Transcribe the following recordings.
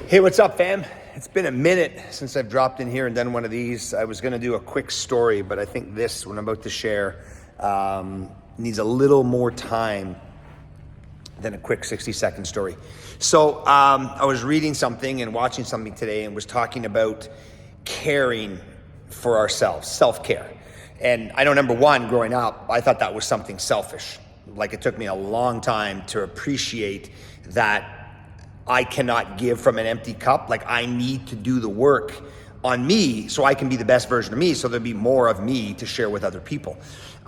Hey, what's up, fam? It's been a minute since I've dropped in here and done one of these. I was gonna do a quick story, but I think this, what I'm about to share, needs a little more time than a quick 60-second story. So I was reading something and watching something today and was talking about caring for ourselves, self-care. And I know, number one, growing up, I thought that was something selfish. Like, it took me a long time to appreciate that I cannot give from an empty cup. Like, I need to do the work on me so I can be the best version of me, so there'll be more of me to share with other people.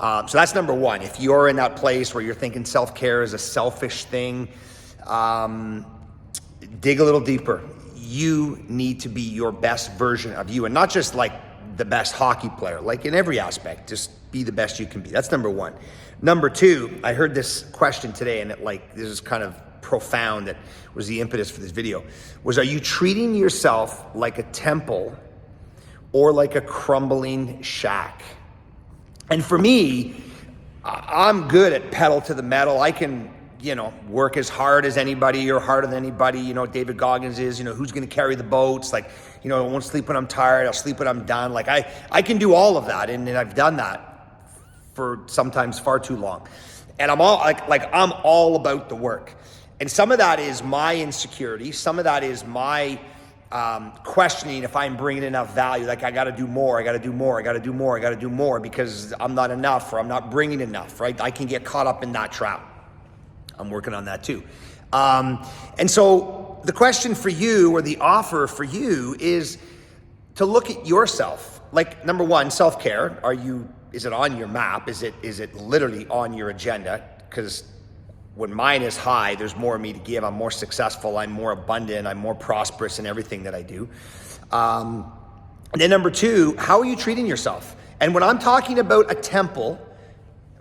So that's number one. If you're in that place where you're thinking self-care is a selfish thing, dig a little deeper. You need to be your best version of you, and not just like the best hockey player, like in every aspect, just be the best you can be. That's number one. Number two, I heard this question today, and this is kind of profound, that was the impetus for this video, was, are you treating yourself like a temple or like a crumbling shack? And for me, I'm good at pedal to the metal. I can, work as hard as anybody or harder than anybody. David Goggins is, who's going to carry the boats? Like, I won't sleep when I'm tired. I'll sleep when I'm done. Like, I can do all of that. And I've done that for sometimes far too long. And I'm all I'm all about the work. And some of that is my insecurity. Some of that is my questioning if I'm bringing enough value. Like, I got to do more. I got to do more. I got to do more. I got to do more because I'm not enough, or I'm not bringing enough, right? I can get caught up in that trap. I'm working on that too. And so the question for you, or the offer for you, is to look at yourself. Like, number one, self-care. Is it on your map? Is it literally on your agenda? Because when mine is high, there's more of me to give. I'm more successful. I'm more abundant. I'm more prosperous in everything that I do. And then number two, how are you treating yourself? And when I'm talking about a temple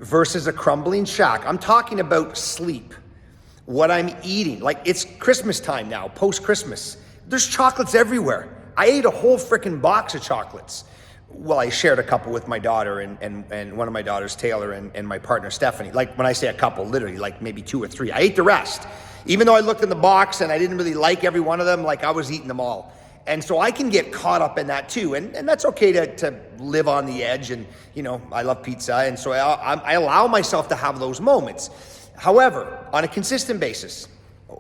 versus a crumbling shack, I'm talking about sleep, what I'm eating. Like, it's Christmas time now, post-Christmas. There's chocolates everywhere. I ate a whole freaking box of chocolates. Well, I shared a couple with my daughter and one of my daughters, Taylor, and my partner, Stephanie. Like, when I say a couple, literally like maybe 2 or 3. I ate the rest. Even though I looked in the box and I didn't really like every one of them, like, I was eating them all. And so I can get caught up in that too. And that's okay to live on the edge. And, I love pizza. And so I allow myself to have those moments. However, on a consistent basis,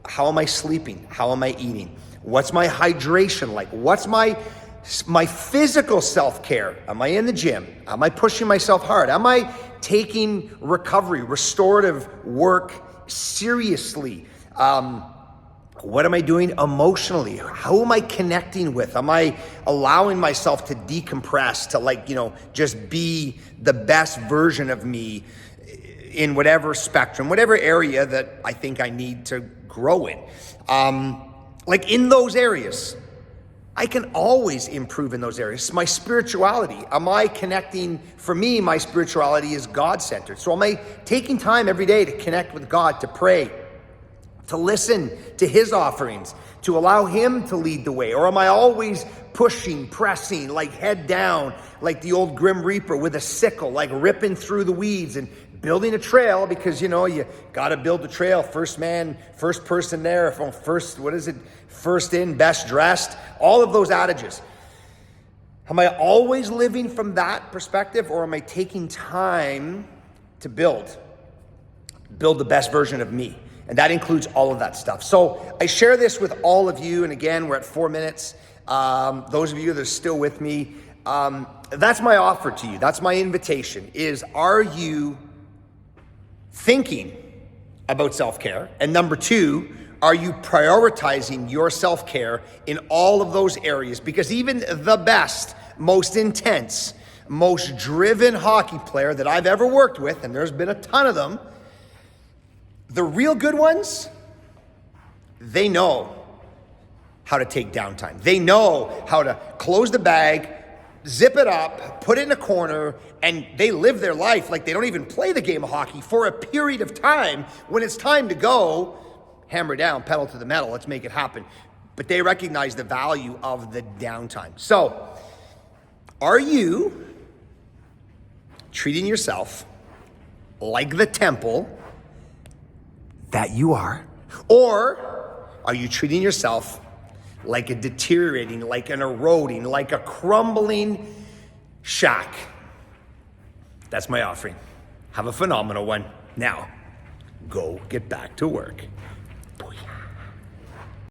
how am I sleeping? How am I eating? What's my hydration like? What's my physical self-care? Am I in the gym? Am I pushing myself hard? Am I taking recovery, restorative work seriously? What am I doing emotionally? How am I connecting with? Am I allowing myself to decompress, to just be the best version of me in whatever spectrum, whatever area that I think I need to grow in? In those areas, I can always improve in those areas. My spirituality, am I connecting? For me, my spirituality is God-centered. So am I taking time every day to connect with God, to pray, to listen to his offerings, to allow him to lead the way? Or am I always pushing, pressing, like head down, like the old Grim Reaper with a sickle, like ripping through the weeds and building a trail? Because, you got to build the trail. First man, first person there, first in, best dressed, all of those adages. Am I always living from that perspective, or am I taking time to build the best version of me? And that includes all of that stuff. So I share this with all of you. And again, we're at 4 minutes. Those of you that are still with me, that's my offer to you. That's my invitation, is, are you thinking about self-care? And number two, are you prioritizing your self-care in all of those areas? Because even the best, most intense, most driven hockey player that I've ever worked with, and there's been a ton of them, the real good ones, they know how to take downtime. They know how to close the bag, zip it up, put it in a corner, and they live their life like they don't even play the game of hockey for a period of time. When it's time to go, hammer down, pedal to the metal, let's make it happen. But they recognize the value of the downtime. So, are you treating yourself like the temple that you are? Or are you treating yourself like a deteriorating, like an eroding, like a crumbling shack. That's my offering. Have a phenomenal one. Now, go get back to work. Booyah.